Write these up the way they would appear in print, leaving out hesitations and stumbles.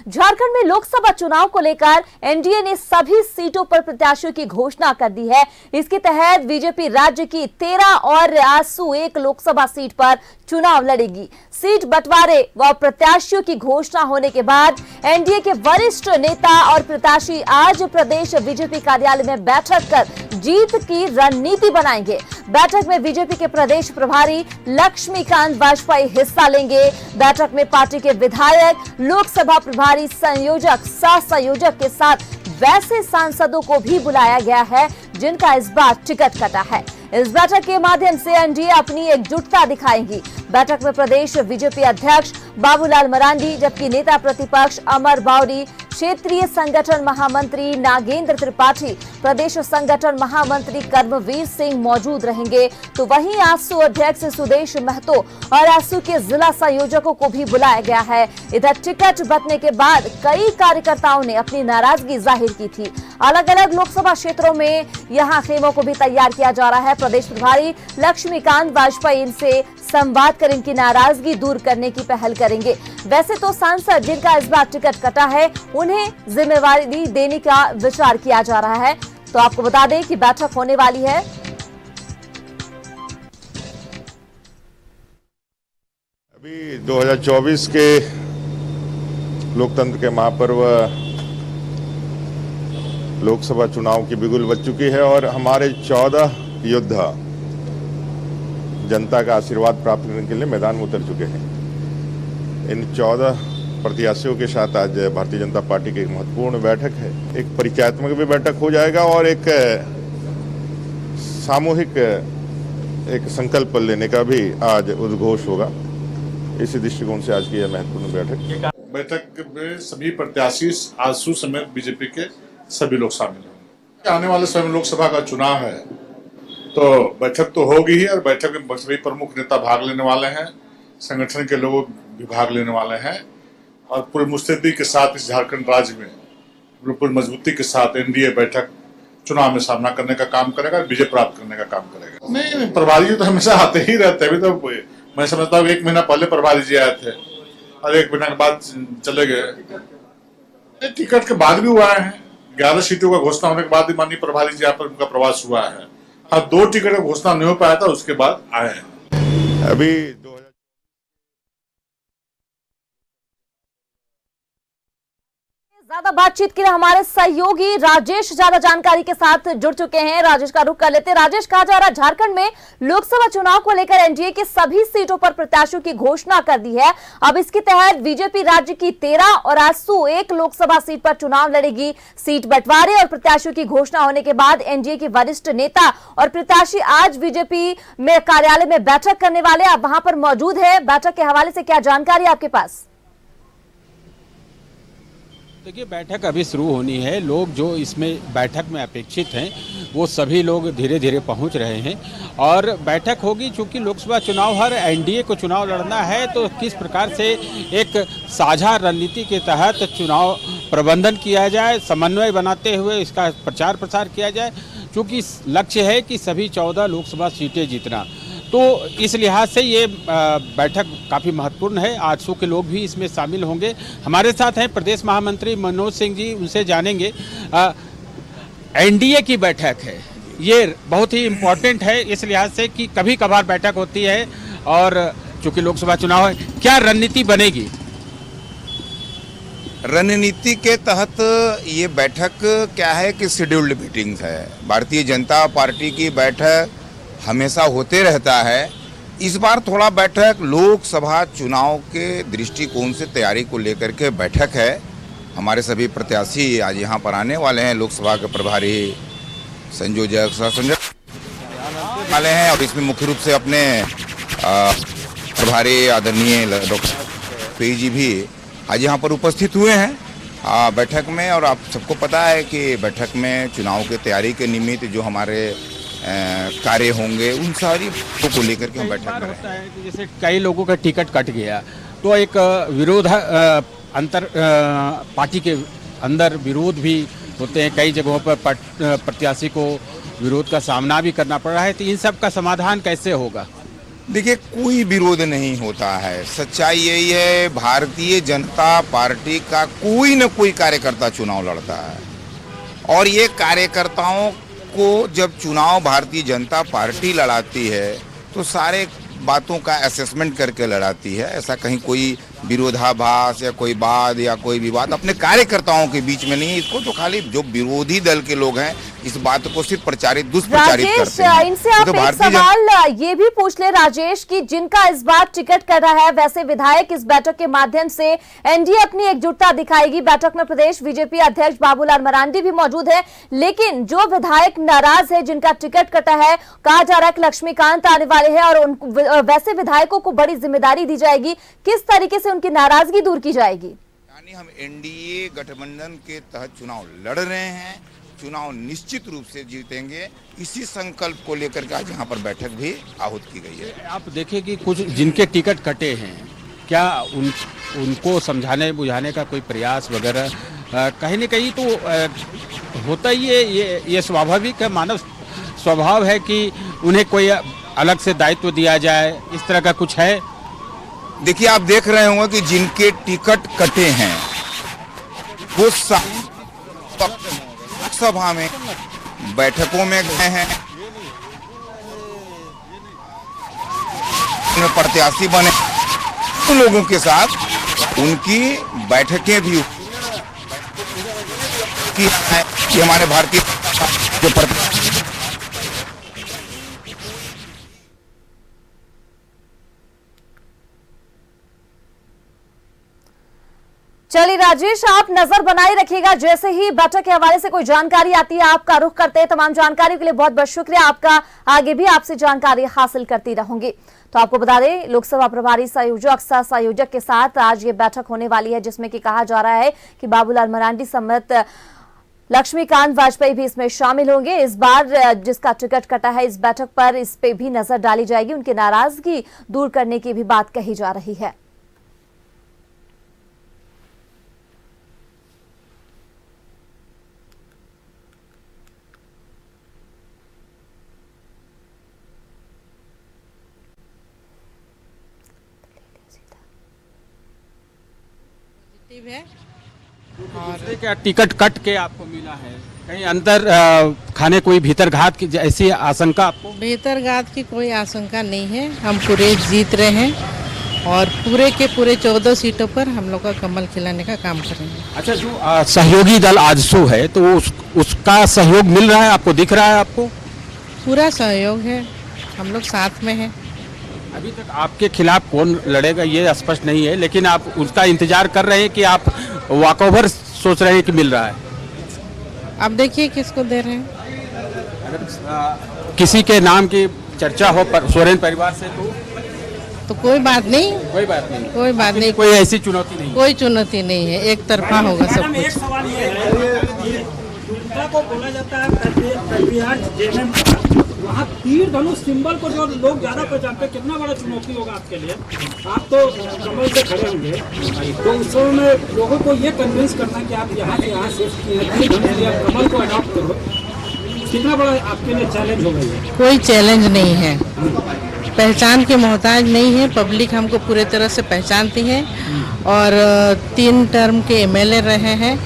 झारखंड में लोकसभा चुनाव को लेकर एनडीए ने सभी सीटों पर प्रत्याशियों की घोषणा कर दी है। इसके तहत बीजेपी राज्य की 13 और आसू 1 लोकसभा सीट पर चुनाव लड़ेगी। सीट बंटवारे व प्रत्याशियों की घोषणा होने के बाद एनडीए के वरिष्ठ नेता और प्रत्याशी आज प्रदेश बीजेपी कार्यालय में बैठक कर जीत की रणनीति बनाएंगे। बैठक में बीजेपी के प्रदेश प्रभारी लक्ष्मीकांत वाजपेयी हिस्सा लेंगे। बैठक में पार्टी के विधायक, लोकसभा प्रभारी, संयोजक, सह संयोजक के साथ वैसे सांसदों को भी बुलाया गया है जिनका इस बार टिकट कटा है। इस बैठक के माध्यम से एनडीए अपनी एकजुटता दिखाएगी। बैठक में प्रदेश बीजेपी अध्यक्ष बाबूलाल मरांडी, जबकि नेता प्रतिपक्ष अमर बावरी, क्षेत्रीय संगठन महामंत्री नागेंद्र त्रिपाठी, प्रदेश संगठन महामंत्री कर्मवीर सिंह मौजूद रहेंगे। तो वहीं आसू अध्यक्ष सुदेश महतो और आसू के जिला संयोजकों को भी बुलाया गया है। इधर टिकट बंटने के बाद कई कार्यकर्ताओं ने अपनी नाराजगी जाहिर की थी। अलग अलग लोकसभा क्षेत्रों में यहां खेमों को भी तैयार किया जा रहा है। प्रदेश प्रभारी लक्ष्मीकांत वाजपेयी इनसे संवाद कर इनकी नाराजगी दूर करने की पहल करेंगे। वैसे तो सांसद जिनका इस बार टिकट कटा है उन्हें जिम्मेवारी देने का विचार किया जा रहा है। तो आपको बता दें कि बैठक होने वाली है। अभी 2024 के लोकतंत्र के महापर्व लोकसभा चुनाव की बिगुल बज चुकी है और हमारे 14 योद्धा जनता का आशीर्वाद प्राप्त करने के लिए मैदान में उतर चुके हैं। इन 14 प्रत्याशियों के साथ आज भारतीय जनता पार्टी की एक महत्वपूर्ण बैठक है। एक परिचयात्मक भी बैठक हो जाएगा और एक सामूहिक एक संकल्प लेने का भी आज उद्घोष होगा। इसी दृष्टिकोण से आज की यह महत्वपूर्ण बैठक में सभी प्रत्याशी आसू समेत बीजेपी के सभी लोग शामिल होंगे। आने वाले समय लोकसभा का चुनाव है तो बैठक तो होगी ही और बैठक में सभी प्रमुख नेता भाग लेने वाले हैं, संगठन के लोग भी भाग लेने वाले हैं और पूरी मुस्तैदी के साथ इस झारखंड राज्य में पूरी मजबूती के साथ एनडीए बैठक चुनाव में सामना करने का काम करेगा, विजय प्राप्त करने का काम करेगा। नहीं, प्रभारी तो हमेशा आते ही रहते हैं। अभी तो मैं समझता हूँ 1 महीना पहले प्रभारी जी आए थे और 1 महीना के बाद चले गए। टिकट के बाद भी हुआ है, 11 सीटों का घोषणा होने के बाद भी माननीय प्रभारी जी यहाँ पर उनका प्रवास हुआ है। हाँ, 2 टिकट का घोषणा नहीं हो पाया था, उसके बाद आए हैं। अभी ज्यादा बातचीत के लिए हमारे सहयोगी राजेश ज्यादा जानकारी के साथ जुड़ चुके हैं। राजेश का रुख कर लेते हैं। राजेश, कहा जा रहा है झारखंड में लोकसभा चुनाव को लेकर एनडीए के सभी सीटों पर प्रत्याशियों की घोषणा कर दी है। अब इसके तहत बीजेपी राज्य की 13 और आसू 1 लोकसभा सीट पर चुनाव लड़ेगी। सीट बंटवारे और प्रत्याशियों की घोषणा होने के बाद एनडीए के वरिष्ठ नेता और प्रत्याशी आज बीजेपी में कार्यालय में बैठक करने वाले, आप वहां पर मौजूद है। बैठक के हवाले से क्या जानकारी आपके पास? देखिए, बैठक अभी शुरू होनी है। लोग जो इसमें बैठक में अपेक्षित हैं वो सभी लोग धीरे धीरे पहुंच रहे हैं और बैठक होगी। चूंकि लोकसभा चुनाव हर एनडीए को चुनाव लड़ना है तो किस प्रकार से एक साझा रणनीति के तहत चुनाव प्रबंधन किया जाए, समन्वय बनाते हुए इसका प्रचार प्रसार किया जाए। चूँकि लक्ष्य है कि सभी 14 लोकसभा सीटें जीतना, तो इस लिहाज से ये बैठक काफ़ी महत्वपूर्ण है। आजसू के लोग भी इसमें शामिल होंगे। हमारे साथ हैं प्रदेश महामंत्री मनोज सिंह जी, उनसे जानेंगे। एनडीए की बैठक है, ये बहुत ही इम्पोर्टेंट है इस लिहाज से कि कभी कभार बैठक होती है और चूँकि लोकसभा चुनाव है, क्या रणनीति बनेगी? रणनीति के तहत ये बैठक क्या है कि शेड्यूल्ड मीटिंग्स है। भारतीय जनता पार्टी की बैठक हमेशा होते रहता है। इस बार थोड़ा बैठक लोकसभा चुनाव के दृष्टिकोण से तैयारी को लेकर के बैठक है। हमारे सभी प्रत्याशी आज यहाँ पर आने वाले हैं। लोकसभा के प्रभारी, संयोजक, सह संयोजक वाले हैं और इसमें मुख्य रूप से अपने प्रभारी आदरणीय डॉक्टर पी जी भी आज यहाँ पर उपस्थित हुए हैं बैठक में। और आप सबको पता है कि बैठक में चुनाव की तैयारी के निमित्त जो हमारे कार्य होंगे उन सारी को लेकर के हम बैठक में होता है कि जैसे कई लोगों का टिकट कट गया तो एक विरोध अंतर पार्टी के अंदर विरोध भी होते हैं। कई जगहों पर प्रत्याशी को विरोध का सामना भी करना पड़ रहा है। तो इन सब का समाधान कैसे होगा? देखिए, कोई विरोध नहीं होता है। सच्चाई यही है, भारतीय जनता पार्टी का कोई न कोई कार्यकर्ता चुनाव लड़ता है और ये कार्यकर्ताओं को जब चुनाव भारतीय जनता पार्टी लड़ाती है तो सारे बातों का असेसमेंट करके लड़ाती है। ऐसा कहीं कोई विरोधाभास या कोई वाद या कोई विवाद अपने कार्यकर्ताओं के बीच में नहीं है। इसको तो खाली जो विरोधी दल के लोग हैं इस बात को सिर्फ प्रचारित दुष्प्रचारित करते हैं। इनसे आप एक सवाल ये भी पूछ ले राजेश कि जिनका इस बार टिकट कर रहा है, वैसे विधायक इस बैठक के माध्यम से एनडीए अपनी एकजुटता दिखाएगी। बैठक में प्रदेश बीजेपी अध्यक्ष बाबूलाल मरांडी भी मौजूद है, लेकिन जो विधायक नाराज है, जिनका टिकट कटा है, कहा जा रहा है कि लक्ष्मीकांत आने वाले हैं और वैसे विधायकों को बड़ी जिम्मेदारी दी जाएगी। किस तरीके से उनकी नाराजगी दूर की जाएगी? यानी हम एनडीए गठबंधन के तहत चुनाव लड़ रहे हैं, चुनाव निश्चित रूप से जीतेंगे, इसी संकल्प को लेकर के आज यहाँ पर बैठक भी आहूत की गई है। आप देखिए कि कुछ जिनके टिकट कटे हैं, क्या उनको समझाने बुझाने का कोई प्रयास वगैरह कहीं न कहीं तो होता ही है। ये स्वाभाविक है, मानव स्वभाव है कि उन्हें कोई अलग से दायित्व दिया जाए, इस तरह का कुछ है? देखिए, आप देख रहे होंगे कि जिनके टिकट कटे हैं वो लोकसभा में बैठकों में गए हैं, प्रत्याशी बने। उन लोगों के साथ उनकी बैठकें भी की है कि हमारे भारतीय जो चलिए राजेश, आप नजर बनाए रखिएगा, जैसे ही बैठक के हवाले से कोई जानकारी आती है आपका रुख करते हैं। तमाम जानकारी के लिए बहुत बहुत शुक्रिया आपका, आगे भी आपसे जानकारी हासिल करती रहूंगी। तो आपको बता दें, लोकसभा प्रभारी संयोजक सह संयोजक के साथ आज ये बैठक होने वाली है, जिसमें कि कहा जा रहा है कि बाबूलाल मरांडी समेत लक्ष्मीकांत वाजपेयी भी इसमें शामिल होंगे। इस बार जिसका टिकट कटा है, इस बैठक पर इस पे भी नजर डाली जाएगी, उनकी नाराजगी दूर करने की भी बात कही जा रही है। है और क्या टिकट कट के आपको मिला है? कहीं अंदर खाने कोई भीतर घात की ऐसी आशंका आपको? भीतर घात की कोई आशंका नहीं है। हम पूरे जीत रहे हैं और पूरे के पूरे 14 सीटों पर हम लोग का कमल खिलाने का काम करेंगे। अच्छा, जो सहयोगी दल आजसू है तो उसका सहयोग मिल रहा है आपको, दिख रहा है आपको? पूरा सहयोग है, हम लोग साथ में हैं। अभी तक आपके खिलाफ कौन लड़ेगा ये स्पष्ट नहीं है, लेकिन आप उसका इंतजार कर रहे हैं कि आप वॉकओवर सोच रहे हैं कि मिल रहा है? अब देखिए किसको दे रहे हैं। अगर किसी के नाम की चर्चा हो सोरेन परिवार से तो कोई बात नहीं, कोई बात नहीं, कोई बात नहीं, कोई ऐसी चुनौती नहीं, कोई चुनौती नहीं है, एक तरफा होगा सब कुछ। एक सवाल ये है, दुर्गा को बोला जाता है वहाँ तीर धनुष सिंबल को जो लोग ज्यादा पहचानते हैं, कितना बड़ा चुनौती होगा आपके लिए? आप तो कमल से खड़े होंगे, तो उस समय में लोगों को ये कन्विंस करना कि आप यहाँ से यहाँ शिफ्ट किए तीर धनुष या कमल को अडॉप्ट करो, कितना बड़ा आपके लिए चैलेंज होगा? ये कोई चैलेंज नहीं है, पहचान के मोहताज नहीं है। पब्लिक हमको पूरे तरह से पहचानती है और 3 टर्म के एमएलए रहे हैं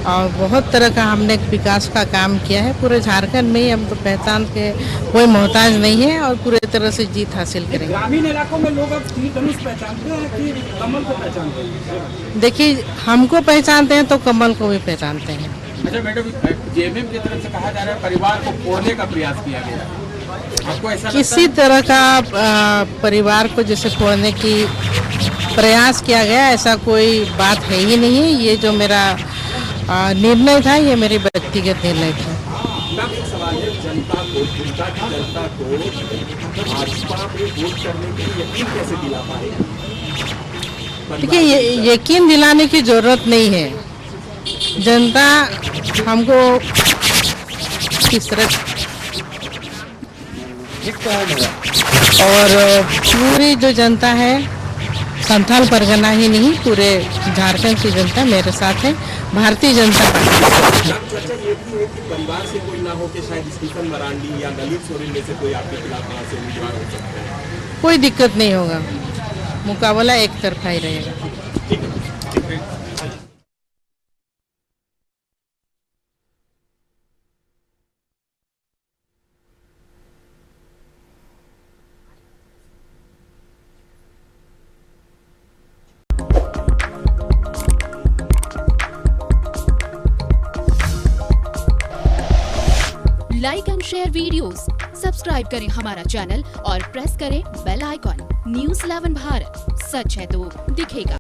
और बहुत तरह का हमने विकास का काम किया है पूरे झारखंड में ही। हम तो पहचान के कोई मोहताज नहीं है और पूरे तरह से जीत हासिल करेंगे। ग्रामीण इलाकों में लोग अब तीर धनुष पहचानते हैं कि कमल को पहचानते हैं? देखिए, हमको पहचानते हैं तो कमल को भी पहचानते हैं। अच्छा मैडम, जेएमएम की तरफ से कहा जा रहा है परिवार को तोड़ने का प्रयास किया गया, आपको ऐसा किसी तरह का परिवार को जैसे तोड़ने की प्रयास किया गया, ऐसा कोई बात है ही नहीं है। ये जो मेरा निर्णय था, ये मेरी व्यक्तिगत निर्णय था। एक सवाल है, जनता को भाजपा पे वोट करने के लिए यकीन कैसे दिला पाएगा? देखिए, यकीन दिलाने की जरूरत नहीं है। जनता हमको किस तरह और पूरी जो जनता है, संथाल परगना ही नहीं, पूरे झारखंड की जनता मेरे साथ है। भारतीय जनता पार्टी चर्चा ये भी है कि परिवार से कोई ना हो कि शायद स्टीफन मरांडी या ललित सोरेन में से कोई आपके खिलाफ वहाँ से उम्मीदवार हो सकते हैं। कोई दिक्कत नहीं होगा, मुकाबला एक तरफा ही रहेगा। Like and share videos, subscribe करें हमारा चैनल और प्रेस करें बेल आइकॉन। News 11 भारत, सच है तो दिखेगा।